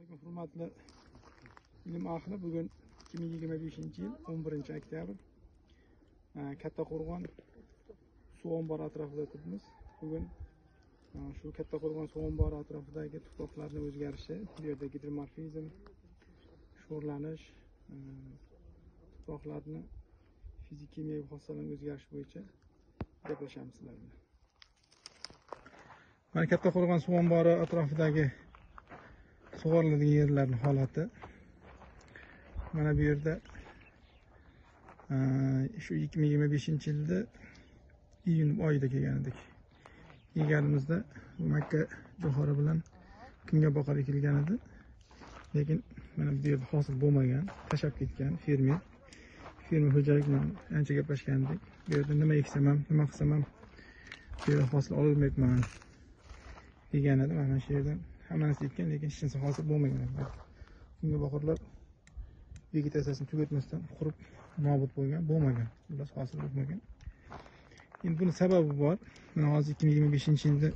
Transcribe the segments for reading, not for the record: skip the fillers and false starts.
alaykum hurmatli ilm ahli. Bugun 2025-yil 11-oktyabr. Kattaqo'rg'on suv ombori atrofida turibmiz. Bugun shu Kattaqo'rg'on suv ombori atrofidagi tuproqlarning o'zgarishi, bu yerda gidromorfizm, sho'rlanish, tuproqlarning fizik-kimyoviy xossalarini o'zgarishi bo'yicha gaplashamiz sizlar bilan. Mana Kattaqo'rg'on suv ombori atrofidagi sug'oriladigan yerlarning holati. Mana bu yerda shu 2025-yilda iyun oyida kelgan edik. Kelganimizda makka jo'xori bilan kungaboqar ekilgan edi. Lekin mana bu yerda hosil bo'lmagan, tashlab ketgan fermer xo'jalik bilan ancha gaplashgan edik. Bu yerda nima eksam ham, nima qilsam ham bu yerda hosil ololmayapman degan edi. Mana shu yerdan hamma narsa ekkan, lekin hech narsa hosil bo'lmagan edi. Kungaboqarlar vegetatsiyasini tugatmasdan qurib nobud bo'lmagan. Ular hosil bo'lmagan. Endi buni sababi bor. Mana hozir 2025-yilda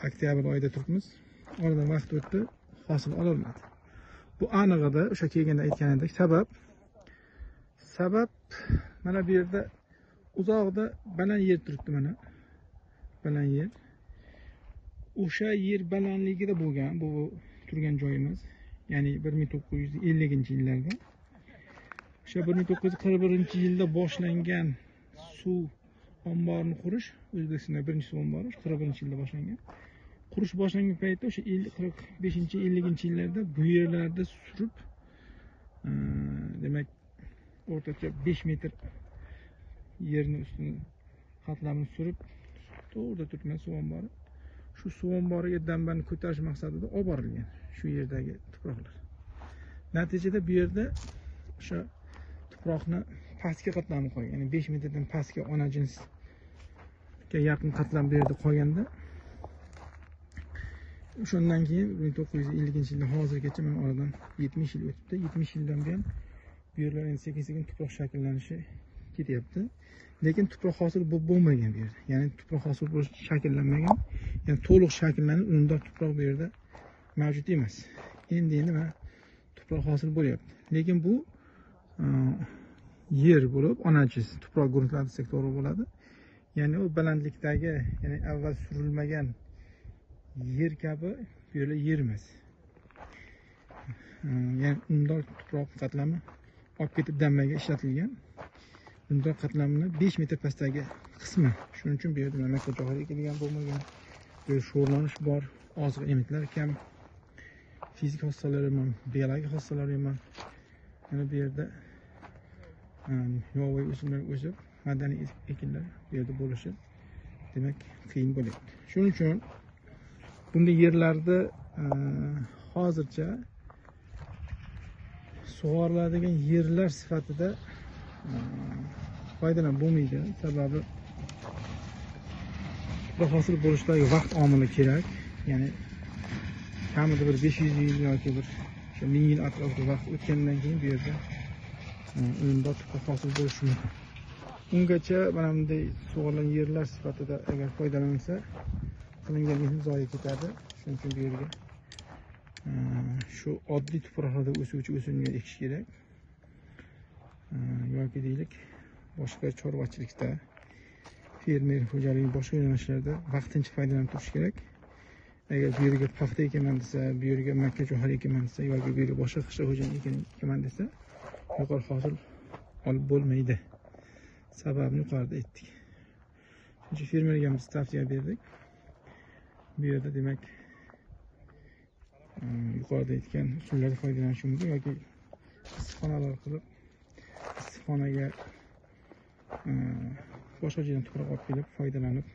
oktyabr oyida turibmiz. Oradan vaqt o'tdi, hosil ololmadi. Bu aniqida o'sha kelganda aytgan edik. Sabab mana bu yerda uzoqda baland yer turibdi, mana baland yer. O'sha yer balandligida bo'lgan bu turgan joyimiz. Ya'ni 1950-yillarda. O'sha 1941-yilda boshlangan suv omborini qurish, O'zbekistonda birinchi suv ombori 41-yilda boshlangan. Qurish boshlangan paytda o'sha 45-50-yillarda bu yerlarda surib, demak o'rtacha 5 metr yerni ustini qatlamini surib, to'g'rida turgan suv ombori. Shu suv omboriga dambani ko'tarish maqsadida olib borilgan shu yerdagi tuproqlar. Natijada bu yerda o'sha tuproqni pastki qatlamini qo'ygan, ya'ni 5 metrdan pastga ona jinsga yaqin qatlam bu yerda qolganda, shundan keyin 1950-yildan hozirgacha mana oradan 70 yil o'tibdi. 70 yildan buyon bu yerlar endi sekin-sekin tuproq shakllanishi ketyapti. Lekin tuproq hosil bo'lmagan bu yerda. Ya'ni tuproq hosil bo'lish shakllanmagan. Ya'ni to'liq shakllanib, undor tuproq bu yerda mavjud emas. Endi mana tuproq hosil bo'lyapti. Lekin bu yer bo'lib, onajis tuproq gruntlar desak to'g'ri bo'ladi. Ya'ni u balandlikdagi, ya'ni avval surilmagan yer kabi bu yerda yer emas. Ya'ni undor tuproq qatlami olib ketib dambaga ishlatilgan. Undor qatlamini 5 metr pastdagi qismi. Shuning uchun bu yerda makka jo'xori ekilgan bo'lmagan. Bu yerda sho'rlanish bor, oziq elementlar kam, fizik xossalari ham, biologik xossalari ham. Mana bu yerda yovvoyi o'simlar o'sib, madaniy ekinlar bu yerda bo'lishi demak qiyin bo'lyapti. Shuning uchun bunday yerlarda hozircha sug'oriladigan yerlar sifatida foydalanib bo'lmaydi. Sababi tuproq hosil bo'lishidagi vaqt omili kerak. Ya'ni kamida bir 500 yil yoki bir 1000 yil atrofida vaqt o'tgandan keyin bu yerda undor tuproq hosil bo'lishi mumkin. Ungacha mana bunday sug'orilgan yerlar sifatida agar foydalansa, qilingan mehnat zoye ketadi. Shuning uchun bu yerga shu oddiy tuproqlarda o'suvchi o'simliklar ekish kerak. Yoki deylik, boshqa chorvachilikda, fermer xo'jaligi boshqa yo'nalishlarda vaqtincha foydalanib turish kerak. Agar bu yerga paxta ekaman desa, bu yerga makka jo'xori ekaman desa, yoki bu yerga boshqa qishloq xo'jaligi ekaman desa, yuqori hosil olib bo'lmaydi. Sababini yuqorida aytdik. Chunki fermerga biz tavsiya berdik. Bu yerda demak yuqorida aytgan usullardan foydalanish mumkin yoki issiqxonalar qilib, issiqxonaga boshqa joydan tuproq olib kelib foydalanib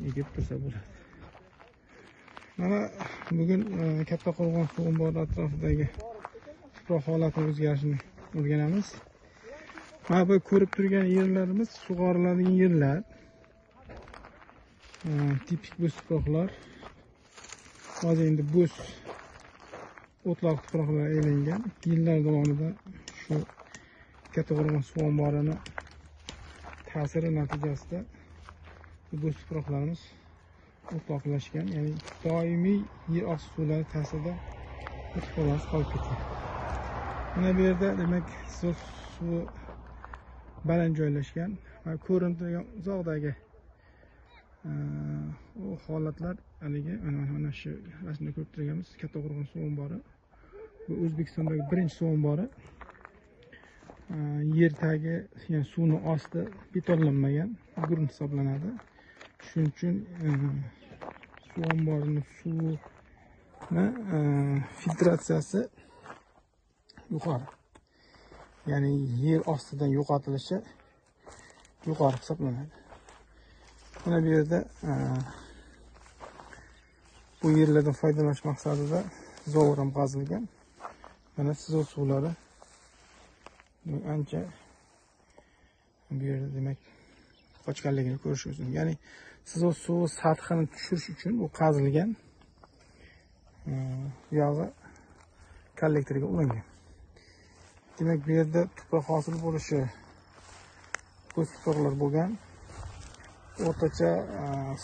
egib tursa bo'ladi. Mana bugun Kattaqo'rg'on suv ombori atrofidagi tuproq holatini o'zgarishini o'rganamiz. Mana bu ko'rib turgan yerlarimiz sug'oriladigan yerlar. Tipik bo'z tuproqlar. Hozir endi bo'z o'tloq tuproqlar aylangan. Yillar davomida shu Kattaqo'rg'on suv omborini ta'siri natijasida bo'z tuproqlarimiz o'tloqlashgan, ya'ni doimiy yer osti suvlari ta'sirida o'tib qolib ketgan. Mana bu yerda demak suvi baland joylashgan va ko'rinib turgan uzoqdagi u holatlar haligi mana shu rasmda ko'rib turganimiz Kattaqo'rg'on suv ombori. Bu O'zbekistondagi birinchi suv ombori. Yer tagi, ya'ni suvni osti betonlanmagan, grunt hisoblanadi. Shuning uchun suv omborining suvni filtratsiyasi yuqori. Ya'ni yer ostidan yo'qotilishi yuqori hisoblanadi. Mana bu yerda bu yerlardan foydalanish maqsadida zovur ham qazilgan. Mana sizov suvlari ancha bu yerda demak qochganligini ko'rish mumkin. Ya'ni sizov suvi sathini tushirish uchun u qazilgan. Buyog'i kollektorga ulangan. Demak bu yerda tuproq hosil bo'lishi ko'p tuproqlar bo'lgan. O'rtacha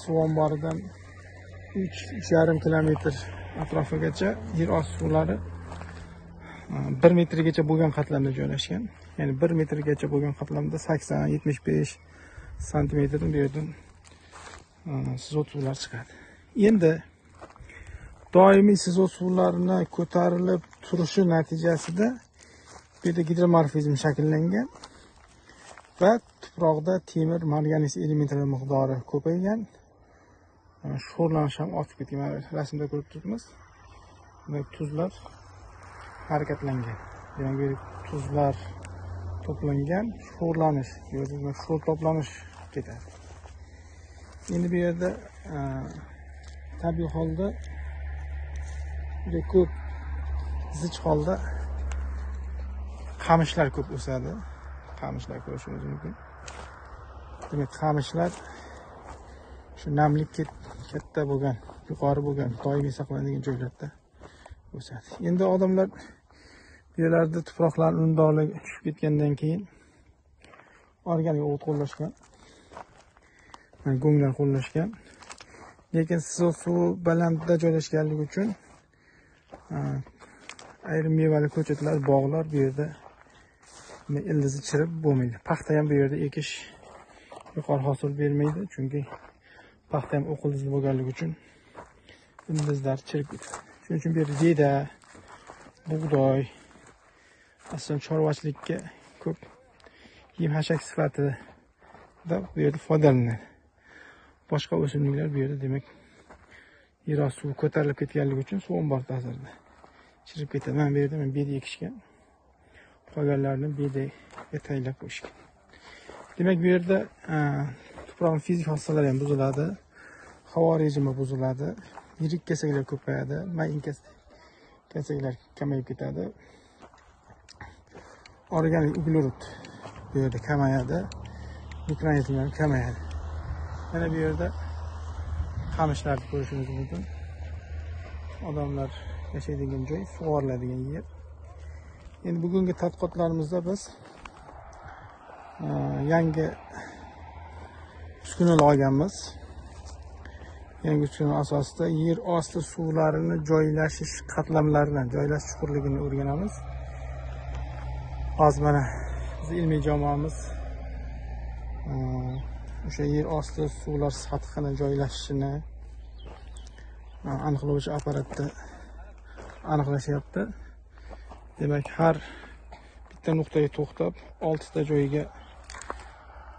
suv omboridan 3,5 kilometr atrofigacha yer osti suvlari 1 metrgacha bo'lgan qatlamda joylashgan. Ya'ni 1 metrgacha bo'lgan qatlamda 80-75 santimetrdan bu yerdan sizov suvlar chiqadi. Endi doimiy sizov suvlarini ko'tarilib turishi natijasida bu yerda gidromorfizm shakllangan va tuproqda temir, manganiz elementlari miqdori ko'paygan. Sho'rlanish ham ortib ketgan. Mana rasmda ko'rib turibmiz. Demak, tuzlar harakatlangan. Demak, bu yerda tuzlar to'plangan, sho'rlanish, bu yerda sho'r to'planish ketadi. Endi bu yerda tabiiy holda juda ko'p zich holda qamishlar ko'p o'sadi. Qamishlar ko'rishingiz mumkin. Demak, qamishlar shu namlik katta bo'lgan, yuqori bo'lgan, doimiy saqlanadigan joylarda o'sadi. Endi odamlar bu yerlarda tuproqlar unumdorligi tushib ketgandan keyin organik o't qo'llashgan, go'nglar qo'llashgan. Lekin sizov suvi balandda joylashganligi uchun ayrim mevali ko'chatlar, bog'lar bu yerda ildizi chirib bo'lmaydi. Paxta ham bu yerda ekish yuqori hosil bermaydi, chunki paxta ham o'q ildizli bo'lganligi uchun ildizlar chirib ketadi. Shuning uchun bu yerda jeda, bug'doy, asosan chorvachilikka ko'p yem-hashak sifatida bu yerda foydalanadi. Boshqa o'simliklar bu yerda demak yer osti suvi ko'tarilib ketganligi uchun suv ombori ta'sirida chirib ketadi. Mana bu yerda beda ekishgan. Qolganlarini beda etaylab qo'yishgan. Demak, bu yerda tuproqning fizik xossalari ham buziladi, havo rejimi buziladi, yirik kesaklar ko'payadi, mayin kesaklar kamayib ketadi. Organik uglerod bu yerda kamayadi, mikroorganizmlar kamayadi. Mana bu yerda qamishlarni ko'rishingiz mumkin. Odamlar yashaydigan joy, sug'oriladigan yer. Endi bugungi tadqiqotlarimizda biz yangi uskunalar olganmiz. Yangi uskuna asosida yer osti suvlarini joylashish qatlamlarini, joylashish chuqurligini o'rganamiz. Hozir mana biz ilmiy jamoamiz o'sha yer osti suvlar sathini joylashishini aniqlovchi apparatda aniqlashyapti. Demak, har bitta nuqtaga to'xtab, 6 ta joyga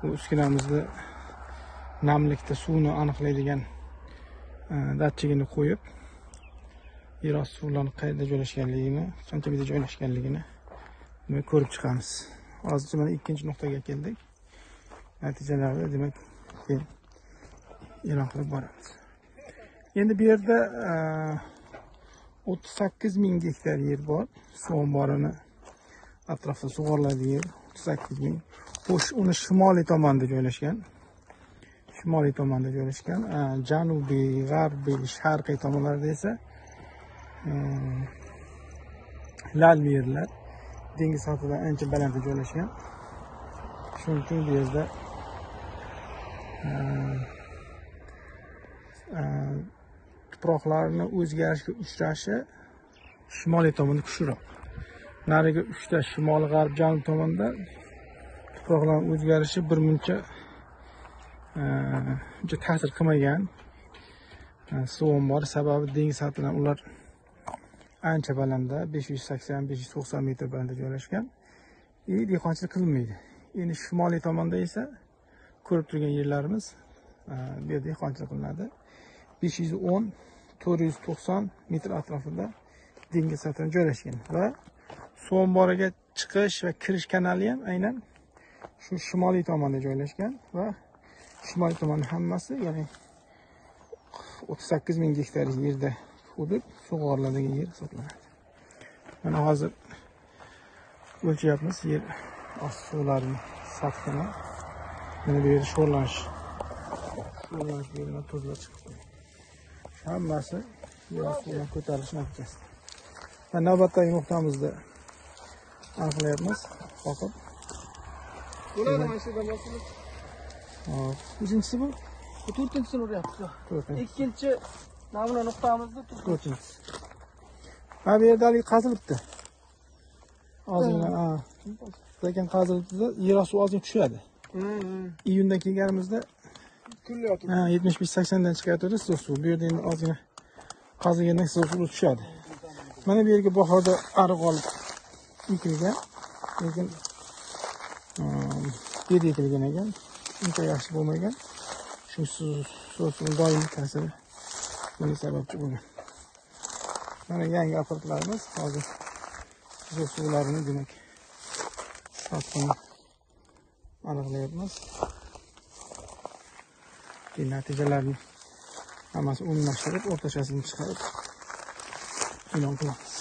bu uskunamizni namlikda suvni aniqlaydigan datchigini qo'yib, yer osti suvlarining qayerda joylashganligini, qancha metrda joylashganligini ko'rib chiqamiz. Hozircha mana ikkinchi nuqtaga keldik. Natijalarni demak keyin e'lon qilib boramiz. Endi bu yerda 38,000 gektar yer bor. Suv omborini atrofida sug'oriladi yer 38,000. Uni shimoliy tomonda joylashgan. Shimoliy tomonda joylashgan. Janubiy, g'arbiy, sharqiy tomonlarda esa lal yerlar dengiz sathidan ancha balandda joylashgan. Shuning uchun bu yerda tuproqlarni o'zgarishga uchrashi shimoliy tomonda kuchliroq. Nariga 3 ta shimol, g'arb, janub tomonda tuproqlarning o'zgarishi birmuncha uncha ta'sir qilmagan. Suv bor, sababi dengiz sathidan ular ancha balandda, 580-590 metr balandda joylashgan. Dehqonchilik qilmaydi. Endi shimoliy tomonda esa ko'rib turgan yerlarimiz bu yerda dehqonchilik qilinadi. 510-490 metr atrofida dengiz sathidan joylashgan va suv omboriga chiqish va kirish kanali ham aynan shu shimoliy tomonda joylashgan va shimoliy tomonning hammasi, ya'ni 38 ming gektar yerda hudud sug'oriladigan yer hisoblanadi. Mana hozir o'lchyapmiz yer osti suvlarining sathini. Mana bu yerda sho'rlanish yerdan tuzlar chiqib. Hammasi yer ostidan ko'tarilish natijasida. Va navbatdagi nuqtamizda aniqlayapmiz. Qoqib. Bo'ladi mana shu damoqimiz. Hop. Uchinchisi bu. Bu to'rtinchisini uryapmiz. Ikkinchi namuna nuqtamizda to'rtinchisi. Ha, bu yerda qazilibdi. Ozgina, lekin qazilibdi, yer osti suvi ozgina tushadi. Iyunda kelganimizda kulyapti. 75-80 dan chiqayotdi suv. Bu yerda endi ozgina qazilgandan suv tushadi. Mana bu yerga bahorda ariq olib ekilgan, lekin yer ekilgan ekan, uncha yaxshi bo'lmagan. Shu suv doimiy ta'siri buning sababchi bo'lgan. Mana yangi apparatlarimiz hozir suvlarini demak sathini aniqlayapmiz. Natijalarni hammasi o'nlashtirib, o'rtachasini chiqarib e'lon qilamiz.